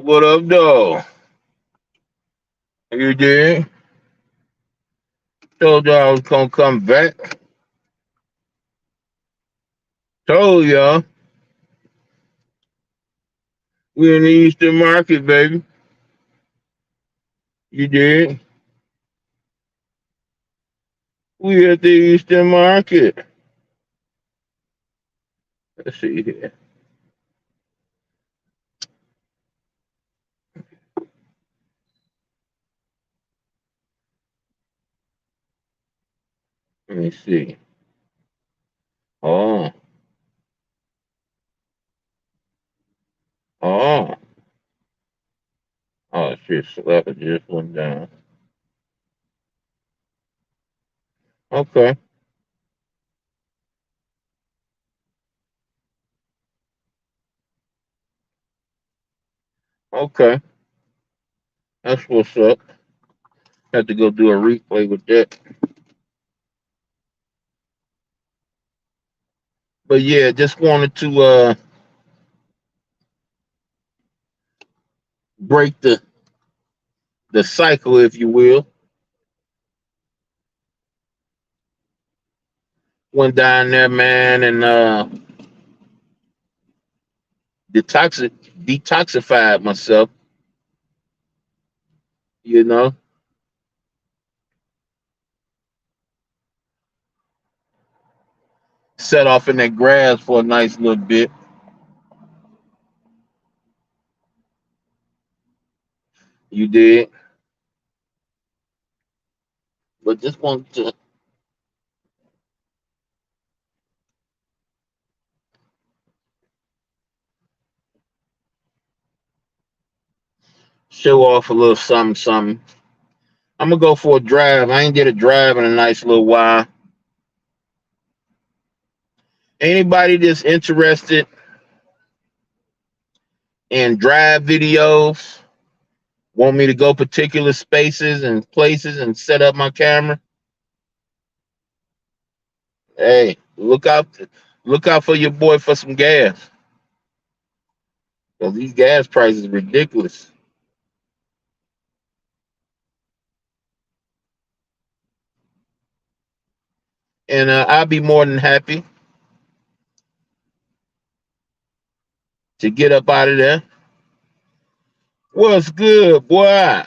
What up, though? You did? Told y'all I was gonna come back. Told y'all. We in the Eastern Market, baby. You did? We at the Eastern Market. Let's see here. Let me see. Oh, oh, oh, shit, slap it just went down. Okay, okay. That's what's up. Had to go do a replay with that. But yeah, just wanted to break the cycle, if you will. Went down there, man, and detoxi- detoxified myself. You know, set off in that grass for a nice little bit. You did, but just wanted to show off a little something, something. I'm gonna go for a drive. I ain't did a drive in a nice little while. Anybody that's interested in drive videos, want me to go particular spaces and places and set up my camera? Hey, look out for your boy for some gas, because these gas prices are ridiculous. And I'll be more than happy to get up out of there. What's good, boy?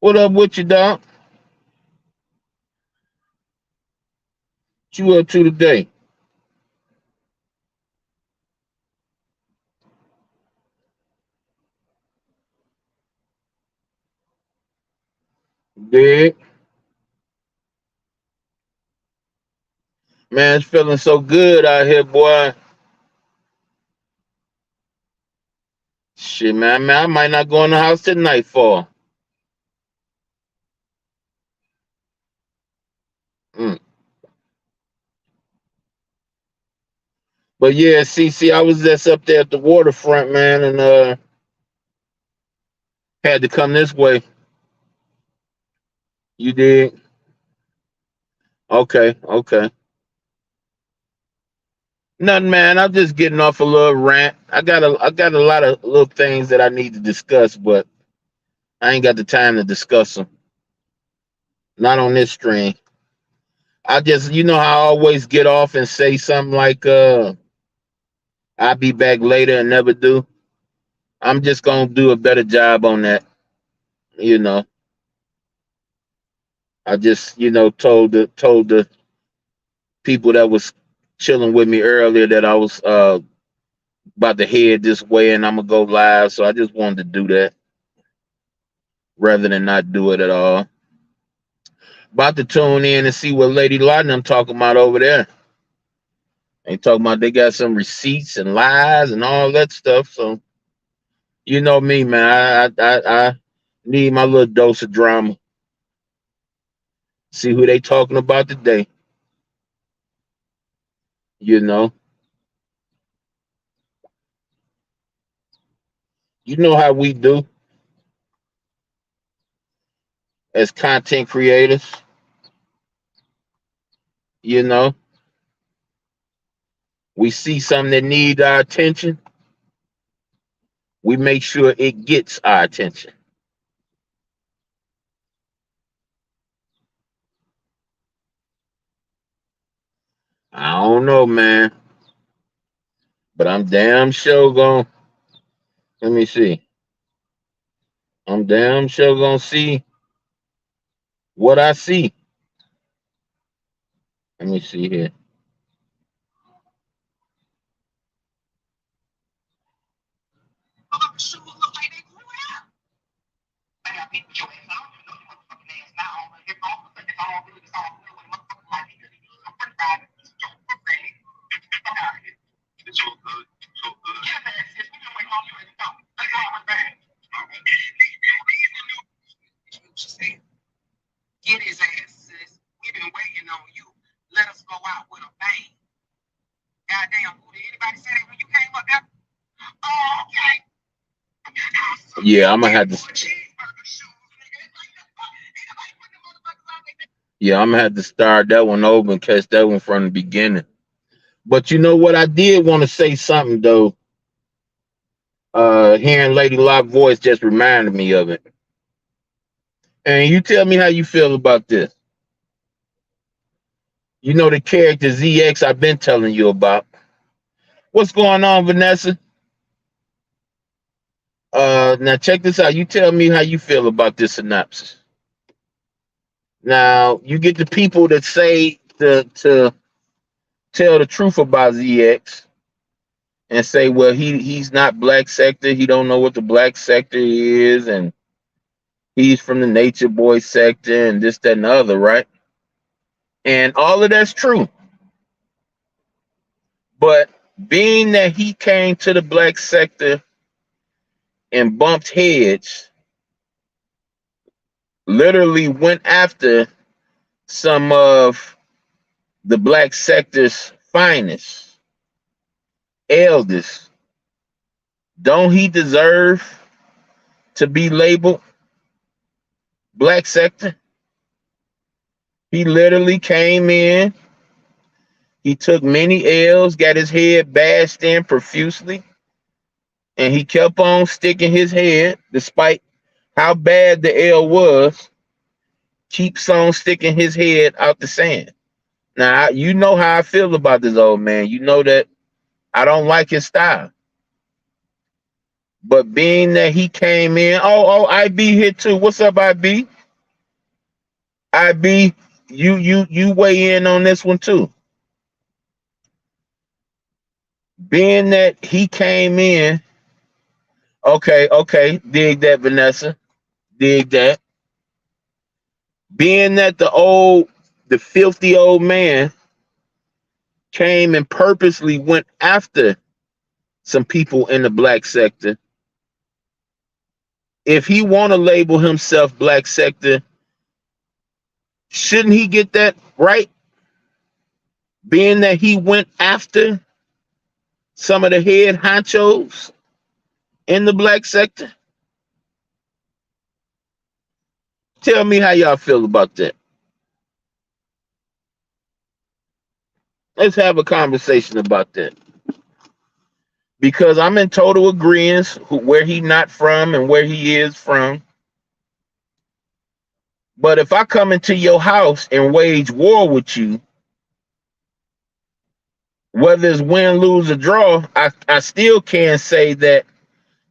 What up with you, dog? What you up to today? Big man, it's feeling so good out here, boy. Shit, man, I might not go in the house till nightfall. Mm. But yeah, see, I was just up there at the waterfront, man, and had to come this way. You did? Okay, okay. Nothing, man. I'm just getting off a little rant. I got a lot of little things that I need to discuss, but I ain't got the time to discuss them. Not on this stream. I just, how I always get off and say something like, "I'll be back later," and never do. I'm just gonna do a better job on that. You know, I just, told the people that was chilling with me earlier that I was about to head this way and I'm gonna go live. So I just wanted to do that rather than not do it at all. About to tune in and see what Lady Laudanum talking about over there. They talking about they got some receipts and lies and all that stuff. So you know me, man. I need my little dose of drama. See who they talking about today. You know, you know how we do as content creators. You know, We see something that needs our attention, we make sure it gets our attention. I don't know, man, but I'm damn sure going. Let me see. I'm damn sure gonna see what I see. Let me see here. Yeah, I'm gonna have to. Yeah, I'm gonna have to start that one over and catch that one from the beginning. But you know what? I did want to say something though. Hearing Lady Lock voice just reminded me of it. And you tell me how you feel about this. You know the character ZX I've been telling you about. What's going on, Vanessa? Now check this out. You tell me how you feel about this synopsis. Now you get the people that say to tell the truth about ZX and say, well, he's not black sector. He don't know what the black sector is, and he's from the Nature Boy sector, and this, that, and the other, right? And all of that's true. But being that he came to the black sector and bumped heads, literally went after some of the black sector's finest, eldest, don't he deserve to be labeled black sector? He literally came in, he took many L's, got his head bashed in profusely, and he kept on sticking his head, despite how bad the L was, keeps on sticking his head out the sand. Now, you know how I feel about this old man. You know that I don't like his style. But being that he came in, IB here too. What's up, IB? IB, you weigh in on this one too. Being that he came in, okay, dig that, Vanessa. Dig that. Being that the filthy old man came and purposely went after some people in the black sector. If he want to label himself black sector, shouldn't he get that right? Being that he went after some of the head honchos in the black sector. Tell me how y'all feel about that. Let's have a conversation about that. Because I'm in total agreement where he not from and where he is from. But if I come into your house and wage war with you, whether it's win, lose, or draw, I still can't say that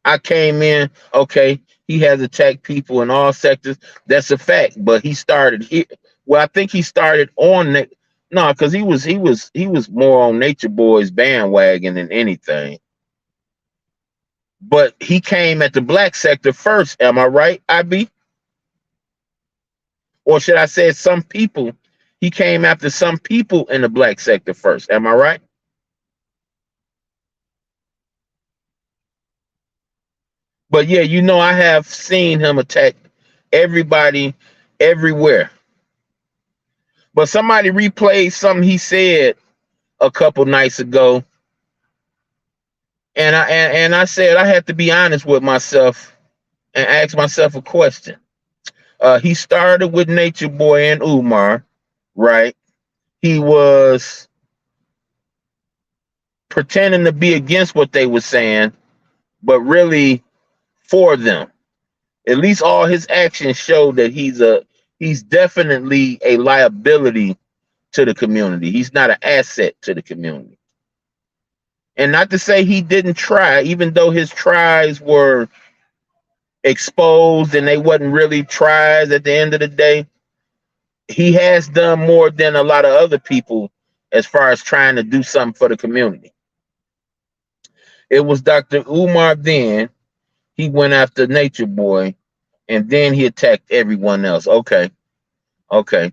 I came in, okay, he has attacked people in all sectors. That's a fact. But he started here. Well, I think he started on it. No, because he was more on Nature Boy's bandwagon than anything. But he came at the black sector first. Am I right, IB? Or should I say some people? He came after some people in the black sector first. Am I right? But yeah, you know, I have seen him attack everybody everywhere. But somebody replayed something he said a couple nights ago. And I said I had to be honest with myself and ask myself a question. He started with Nature Boy and Umar, right? He was pretending to be against what they were saying, but really for them. At least all his actions show that he's definitely a liability to the community. He's not an asset to the community. And not to say he didn't try, even though his tries were exposed and they wasn't really tries at the end of the day. He has done more than a lot of other people as far as trying to do something for the community. It was Dr. Umar then. He went after Nature Boy and then he attacked everyone else. Okay. Okay.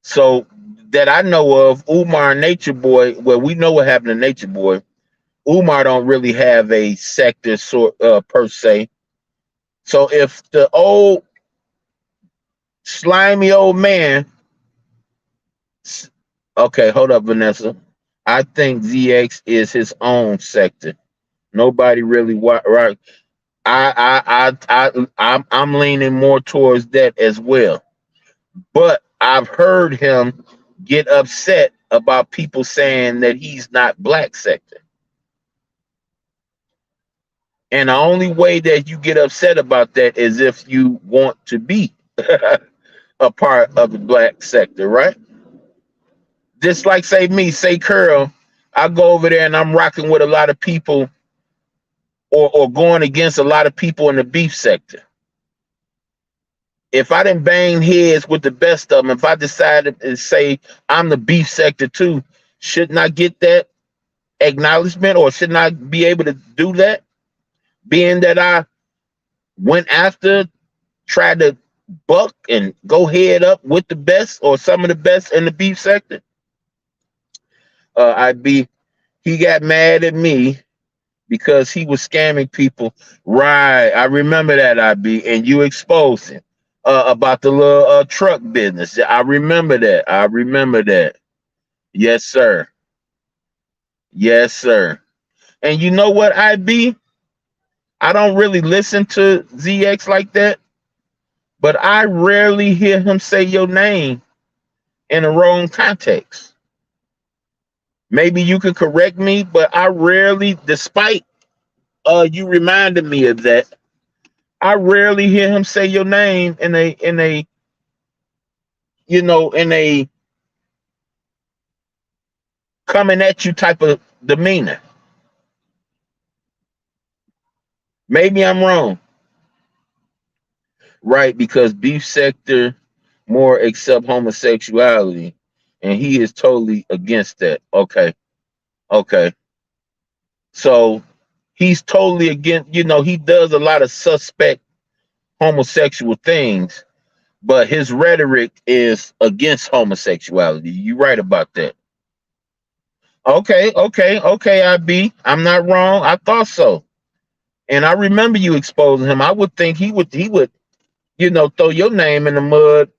So that I know of, Umar and Nature Boy, well, we know what happened to Nature Boy. Umar don't really have a sector sort per se. So if the old slimy old man, okay, hold up, Vanessa. I think ZX is his own sector. Nobody really right. I'm leaning more towards that as well. But I've heard him get upset about people saying that he's not black sector. And the only way that you get upset about that is if you want to be a part of the black sector, right? Just like say me, say Curl, I go over there and I'm rocking with a lot of people or going against a lot of people in the beef sector. If I didn't bang heads with the best of them, if I decided to say I'm the beef sector too, shouldn't I get that acknowledgement or shouldn't I be able to do that? Being that I went after, tried to buck and go head up with the best or some of the best in the beef sector. He got mad at me because he was scamming people. Right. I remember that, and you exposed him about the little truck business. I remember that. I remember that. Yes, sir. Yes, sir. And you know what, I don't really listen to ZX like that, but I rarely hear him say your name in the wrong context. Maybe you could correct me, but I rarely, despite you reminded me of that, I rarely hear him say your name in a coming at you type of demeanor. Maybe I'm wrong. Right, because beef sector more accept homosexuality and he is totally against that. Okay. Okay. So he's totally against, he does a lot of suspect homosexual things, but his rhetoric is against homosexuality. You're right about that. Okay, I'm not wrong. I thought so. And I remember you exposing him. I would think he would, throw your name in the mud,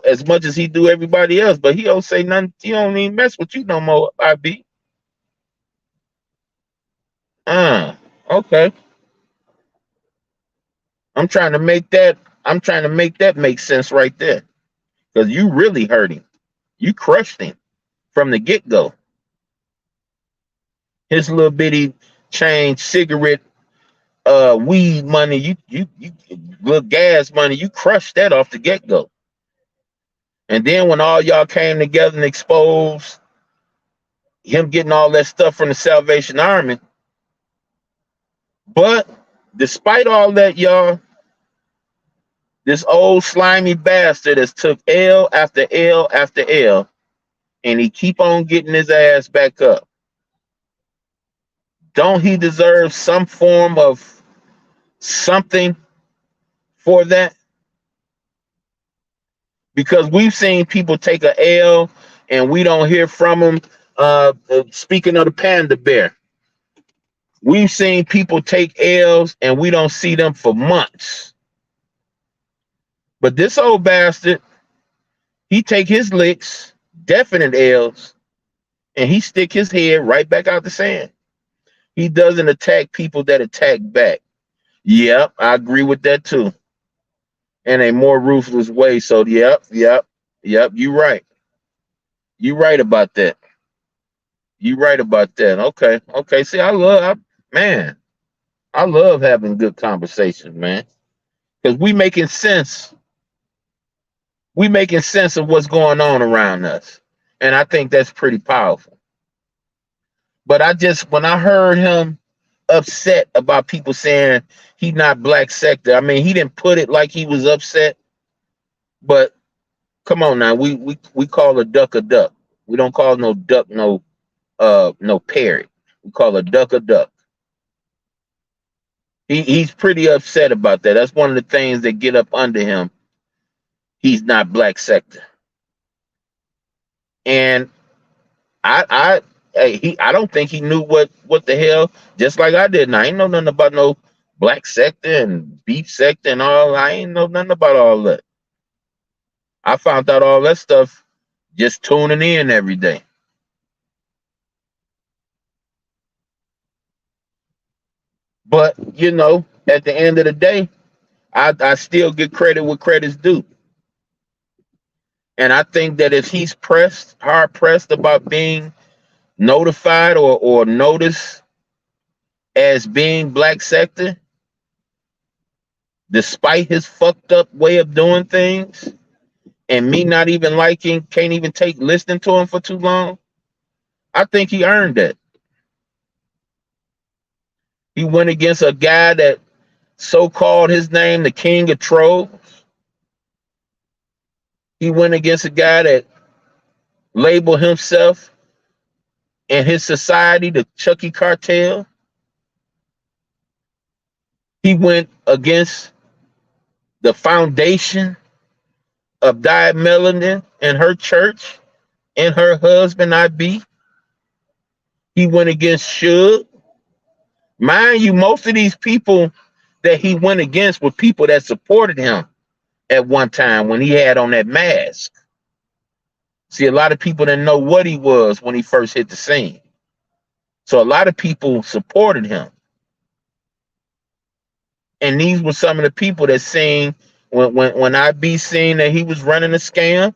as much as he do everybody else, but he don't say nothing. He don't even mess with you no more, IB. Okay. I'm trying to make that make sense right there. Because you really hurt him. You crushed him from the get-go. His little bitty change, cigarette, weed money, you little gas money, you crushed that off the get-go. And then when all y'all came together and exposed him getting all that stuff from the Salvation Army. But despite all that, y'all, this old slimy bastard has took L after L after L, and he keep on getting his ass back up. Don't he deserve some form of something for that? Because we've seen people take a L and we don't hear from them. Speaking of the panda bear, we've seen people take L's and we don't see them for months. But this old bastard, he take his licks, definite L's, and he stick his head right back out the sand. He doesn't attack people that attack back. Yep, I agree with that too. In a more ruthless way. So yep, you're right. You're right about that. You right about that. Okay. Okay. See, man, I love having good conversations, man. Because we making sense of what's going on around us. And I think that's pretty powerful. But when I heard him upset about people saying he not black sector, I mean, he didn't put it like he was upset, but come on now, we call a duck a duck. We don't call no duck no parrot. We call a duck a duck. He's pretty upset about that. That's one of the things that get up under him. He's not black sector. And I I don't think he knew what the hell, just like I didn't. I ain't know nothing about no black sector and beef sector and all. I ain't know nothing about all that. I found out all that stuff just tuning in every day. But at the end of the day, I still get credit where credit's due. And I think that if he's hard pressed about being notified or noticed as being black sector, despite his fucked up way of doing things, and me not even can't even take listening to him for too long, I think he earned that. He went against a guy that so called his name the king of trolls. He went against a guy that labeled himself and his society the Chucky cartel. He went against the foundation of Diet Melanin and her church and her husband IB. He went against Suge. Mind you, most of these people that he went against were people that supported him at one time when he had on that mask. See, a lot of people didn't know what he was when he first hit the scene. So a lot of people supported him. And these were some of the people that seen when IB seen that he was running a scam,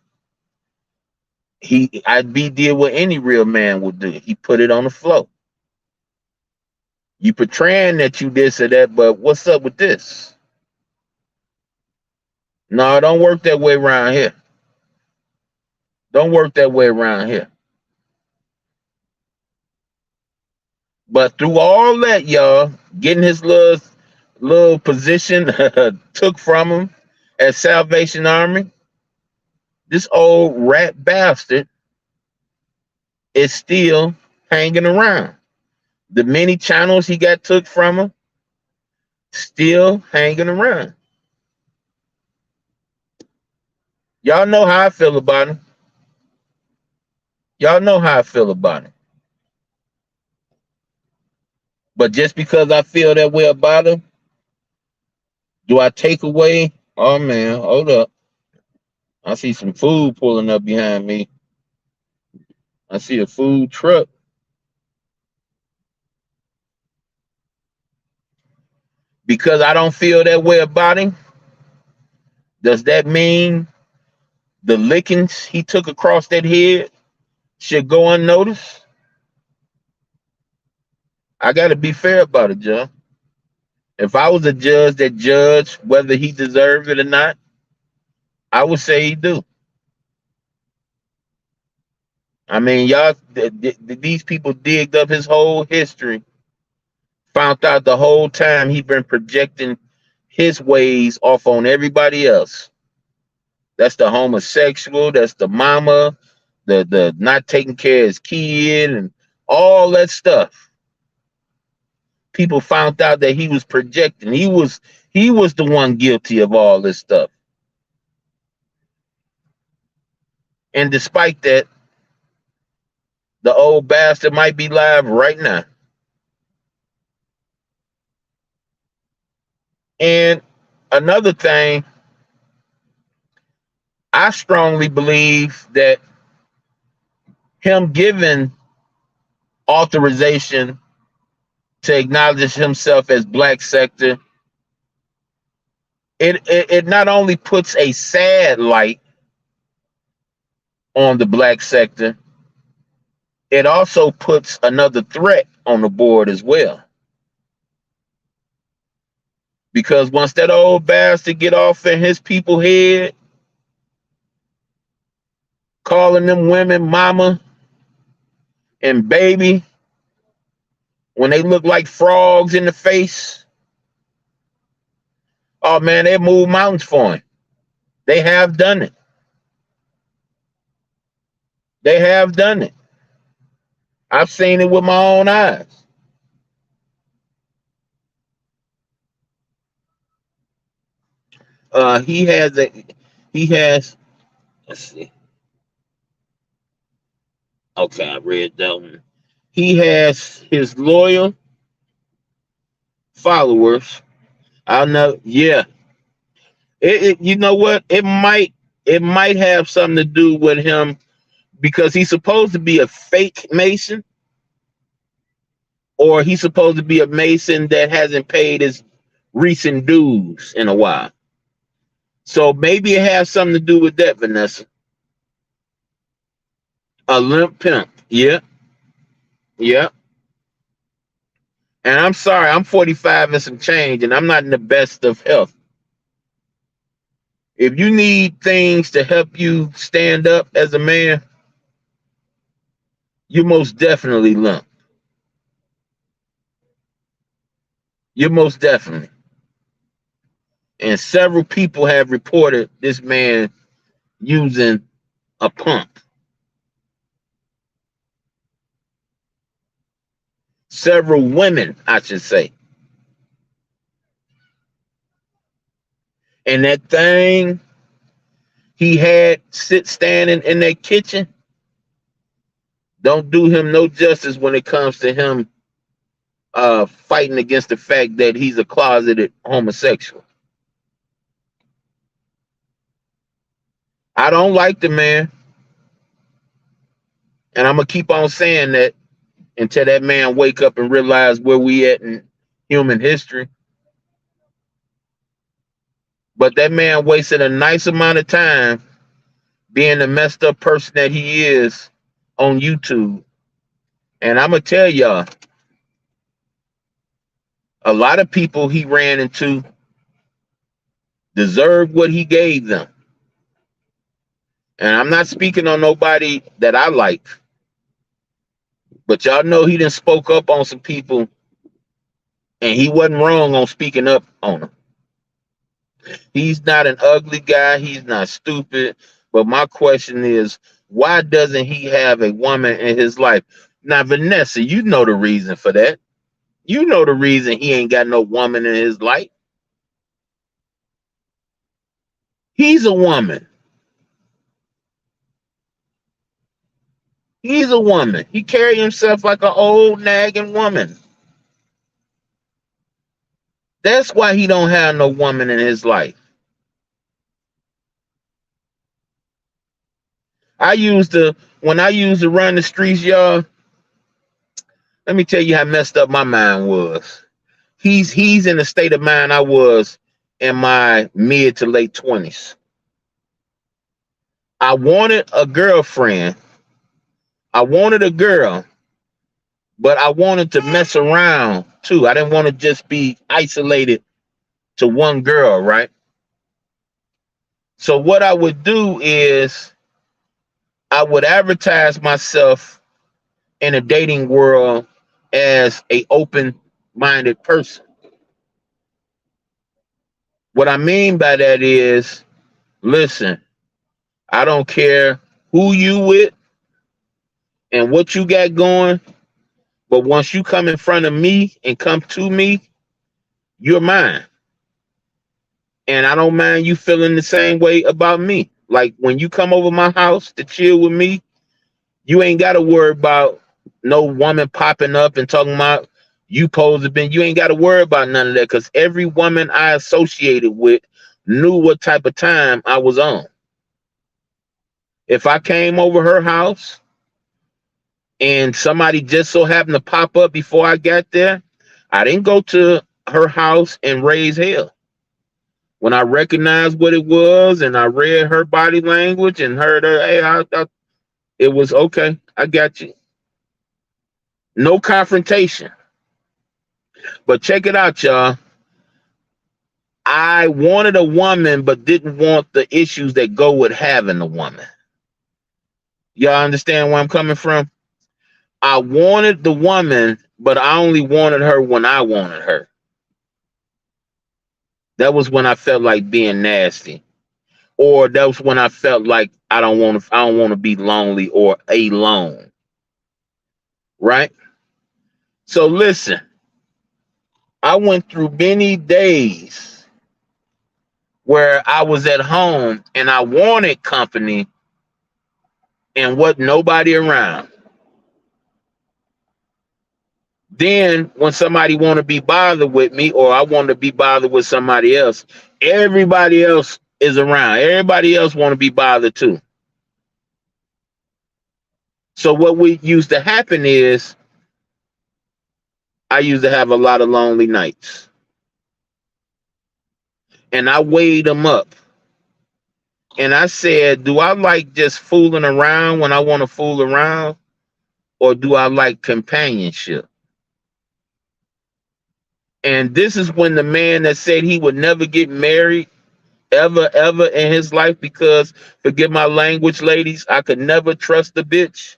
IB did what any real man would do. He put it on the floor. You portraying that you this or that, but what's up with this? No, it don't work that way around here. Don't work that way around here. But through all that, y'all, getting his little position took from him at Salvation Army, this old rat bastard is still hanging around. The many channels he got took from him, still hanging around. Y'all know how I feel about him. Y'all know how I feel about him. But just because I feel that way about him, do I take away? Oh man, hold up. I see some food pulling up behind me. I see a food truck. Because I don't feel that way about him, does that mean the lickings he took across that head should go unnoticed? I got to be fair about it, John. If I was a judge that judged whether he deserved it or not, I would say he do. I mean, y'all, these people digged up his whole history, found out the whole time he been projecting his ways off on everybody else. That's the homosexual, that's the mama, the not taking care of his kid, and all that stuff. People found out that he was projecting. He was the one guilty of all this stuff. And despite that, the old bastard might be live right now. And another thing, I strongly believe that him giving authorization to acknowledge himself as black sector, it not only puts a sad light on the black sector, it also puts another threat on the board as well. Because once that old bastard get off in his people head, calling them women mama and baby when they look like frogs in the face, oh man, they move mountains for him. They have done it. They have done it. I've seen it with my own eyes. He has a he has let's see. Okay, I read that one. He has his loyal followers. I know, yeah. You know what? It might have something to do with him because he's supposed to be a fake Mason, or he's supposed to be a Mason that hasn't paid his recent dues in a while. So maybe it has something to do with that, Vanessa. A limp pimp. Yeah, yeah. And I'm sorry, I'm 45 and some change, and I'm not in the best of health. If you need things to help you stand up as a man, you most definitely limp. You most definitely. And several people have reported this man using a pump. Several women, I should say. And that thing he had sit standing in that kitchen don't do him no justice when it comes to him fighting against the fact that he's a closeted homosexual. I don't like the man, and I'm gonna keep on saying that until that man wake up and realize where we at in human history. But that man wasted a nice amount of time being the messed up person that he is on YouTube. And I'm gonna tell y'all, a lot of people he ran into deserved what he gave them. And I'm not speaking on nobody that I like, but y'all know he done spoke up on some people, and he wasn't wrong on speaking up on them. He's not an ugly guy. He's not stupid. But my question is, why doesn't he have a woman in his life? Now, Vanessa, you know the reason for that. You know the reason he ain't got no woman in his life. He's a woman. He's a woman. He carry himself like an old nagging woman. That's why he don't have no woman in his life. When I used to run the streets, y'all, let me tell you how messed up my mind was. He's in the state of mind I was in my mid to late 20s. I wanted a girlfriend. I wanted a girl, but I wanted to mess around too. I didn't want to just be isolated to one girl, right? So what I would do is I would advertise myself in a dating world as a open-minded person. What I mean by that is, listen, I don't care who you with and what you got going, but once you come in front of me and come to me, you're mine. And I don't mind you feeling the same way about me. Like when you come over my house to chill with me, you ain't got to worry about no woman popping up and talking about you supposed to be. You ain't got to worry about none of that because every woman I associated with knew what type of time I was on. If I came over her house and somebody just so happened to pop up before I got there, I didn't go to her house and raise hell. When I recognized what it was and I read her body language and heard her, hey, it was okay. I got you. No confrontation. But check it out, y'all. I wanted a woman, but didn't want the issues that go with having a woman. Y'all understand where I'm coming from? I wanted the woman, but I only wanted her when I wanted her. That was when I felt like being nasty. Or that was when I felt like I don't want to be lonely or alone. Right? So listen, I went through many days where I was at home and I wanted company and wasn't nobody around. Then when somebody want to be bothered with me or I want to be bothered with somebody else, everybody else is around. Everybody else want to be bothered too. So what we used to happen is I used to have a lot of lonely nights. And I weighed them up. And I said, do I like just fooling around when I want to fool around? Or do I like companionship? And this is when the man that said he would never get married ever in his life because, forgive my language, ladies, I could never trust a bitch.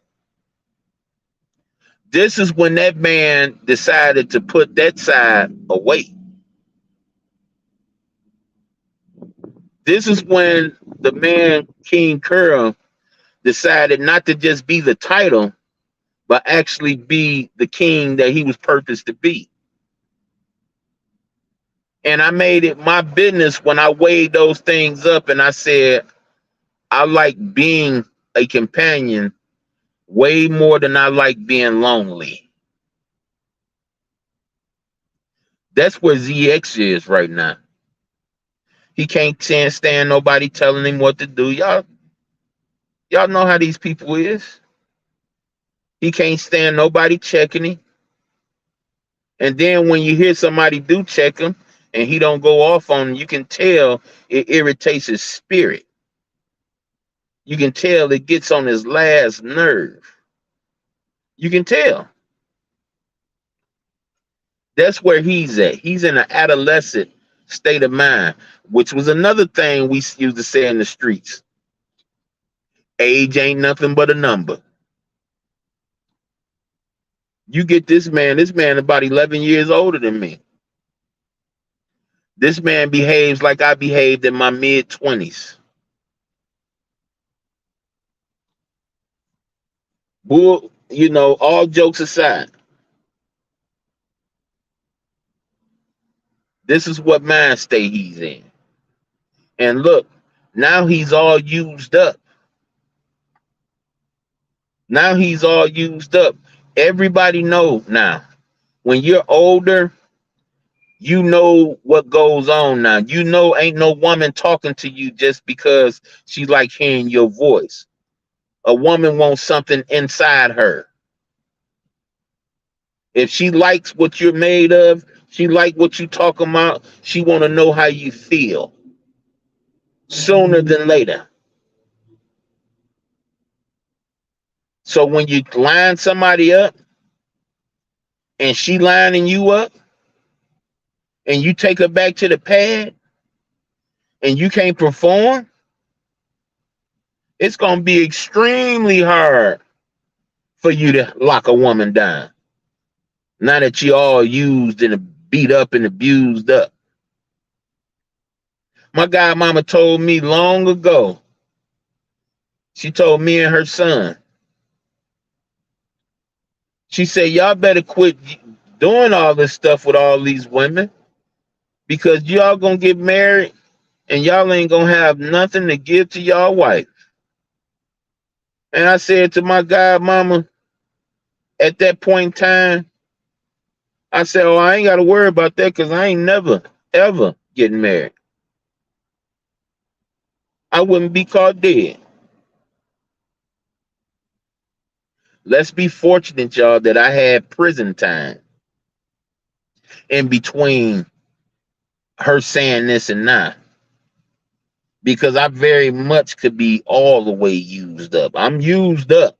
This is when that man decided to put that side away. This is when the man, King Curl, decided not to just be the title, but actually be the king that he was purposed to be. And I made it my business when I weighed those things up and I said, I like being a companion way more than I like being lonely. That's where ZX is right now. He can't stand nobody telling him what to do. Y'all know how these people is. He can't stand nobody checking him. And then when you hear somebody do check him and he don't go off on him, you can tell it irritates his spirit. You can tell it gets on his last nerve. You can tell. That's where he's at. He's in an adolescent state of mind, which was another thing we used to say in the streets. Age ain't nothing but a number. You get this man about 11 years older than me. This man behaves like I behaved in my mid-20s. Bull, all jokes aside, this is what mind state he's in. And look, now he's all used up. Now he's all used up. Everybody know now. When you're older, you know what goes on now. You know ain't no woman talking to you just because she like hearing your voice. A woman wants something inside her. If she likes what you're made of, she like what you talking about, she want to know how you feel sooner than later. So when you line somebody up and she lining you up and you take her back to the pad and you can't perform, it's going to be extremely hard for you to lock a woman down. Now that you all used and beat up and abused up. My godmama told me long ago, she told me and her son, she said, y'all better quit doing all this stuff with all these women because y'all gonna get married and y'all ain't gonna have nothing to give to y'all wife. And I said to my godmama at that point in time, I said, oh, I ain't got to worry about that because I ain't never, ever getting married. I wouldn't be caught dead. Let's be fortunate, y'all, that I had prison time in between her saying this and that. Because I very much could be all the way used up. I'm used up.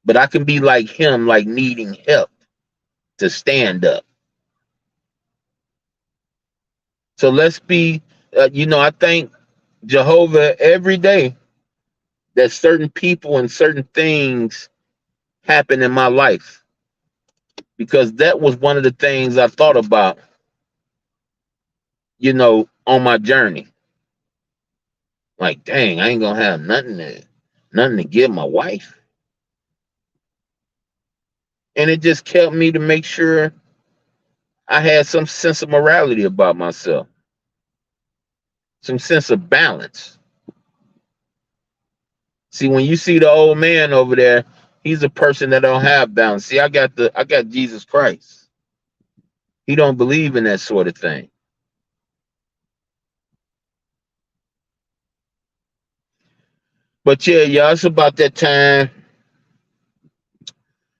but I can be like him, like needing help to stand up. So let's be, I thank Jehovah every day that certain people and certain things happen in my life, because that was one of the things I thought about, on my journey. Like, dang, I ain't gonna have nothing to give my wife. And it just kept me to make sure I had some sense of morality about myself, some sense of balance. See, when you see the old man over there, he's a person that don't have balance. See, I got Jesus Christ. He don't believe in that sort of thing. But yeah, y'all, it's about that time.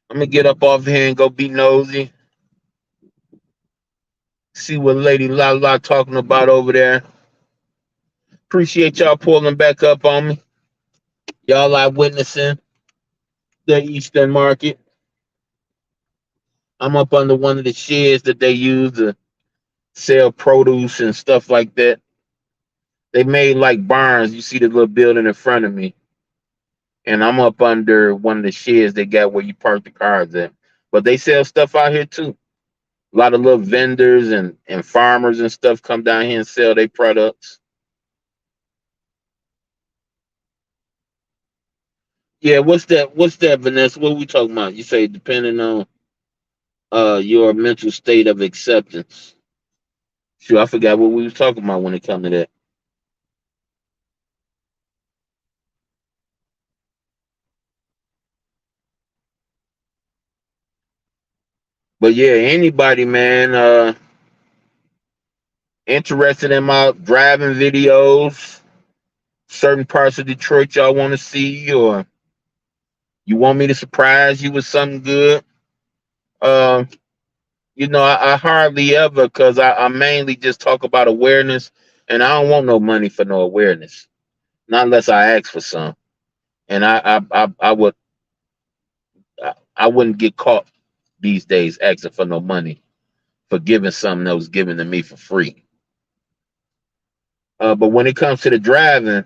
I'm gonna get up off here and go be nosy. See what Lady La talking about over there. Appreciate y'all pulling back up on me. Y'all are witnessing the Eastern Market. I'm up under one of the sheds that they use to sell produce and stuff like that. They made like barns. You see the little building in front of me, and I'm up under one of the sheds they got where you park the cars at. But they sell stuff out here too. A lot of little vendors and farmers and stuff come down here and sell their products. Yeah, what's that? What's that, Vanessa? What are we talking about? You say depending on your mental state of acceptance. Sure, I forgot what we was talking about when it come to that. But yeah, anybody, man, interested in my driving videos, certain parts of Detroit y'all want to see, or you want me to surprise you with something good, uh, I hardly ever, because I mainly just talk about awareness, and I don't want no money for no awareness, not unless I ask for some. And I wouldn't get caught these days asking for no money for giving something that was given to me for free. But when it comes to the driving,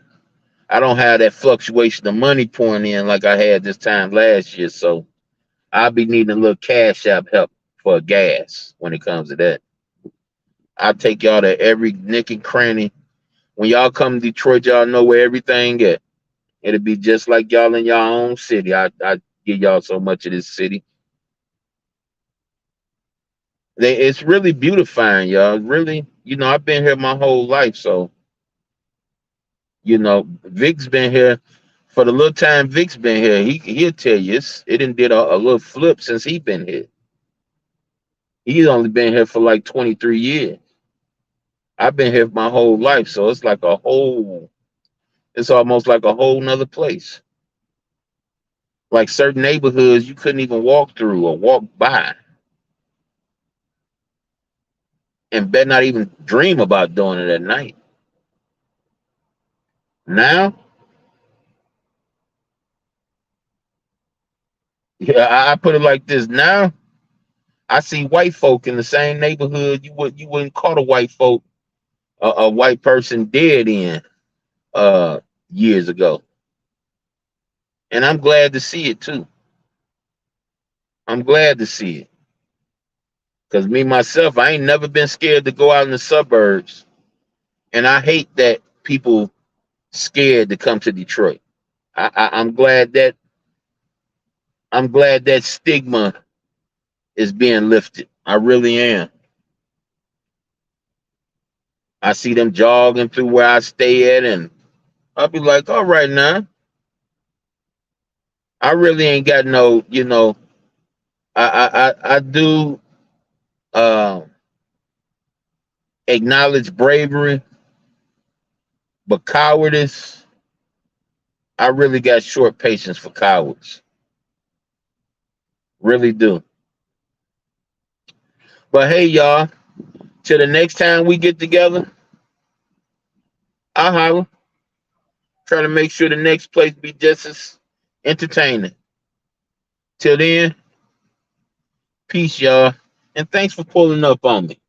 I don't have that fluctuation of money pouring in like I had this time last year. So I'll be needing a little cash app help for gas when it comes to that. I'll take y'all to every nick and cranny. When y'all come to Detroit, y'all know where everything at. It'll be just like y'all in your own city. I give y'all so much of this city. It's really beautifying, y'all. Really, I've been here my whole life, so Vic's been here for the little time Vic's been here. He'll tell you it done did a little flip since he been here. He's only been here for like 23 years. I've been here my whole life, so it's almost like a whole nother place. Like certain neighborhoods you couldn't even walk through or walk by, and better not even dream about doing it at night. Now, yeah, I put it like this. Now I see white folk in the same neighborhood you wouldn't call a white person dead in uh years ago. And I'm glad to see it too. I'm glad to see it. Cause me myself, I ain't never been scared to go out in the suburbs. And I hate that people scared to come to Detroit. I'm glad that stigma is being lifted. I really am. I see them jogging through where I stay at, and I'll be like, all right now. I really ain't got no, I do uh, acknowledge bravery, but cowardice, I really got short patience for cowards. Really do. But hey, y'all, till the next time we get together, I'll holler. Try to make sure the next place be just as entertaining. Till then, peace, y'all, and thanks for pulling up on me.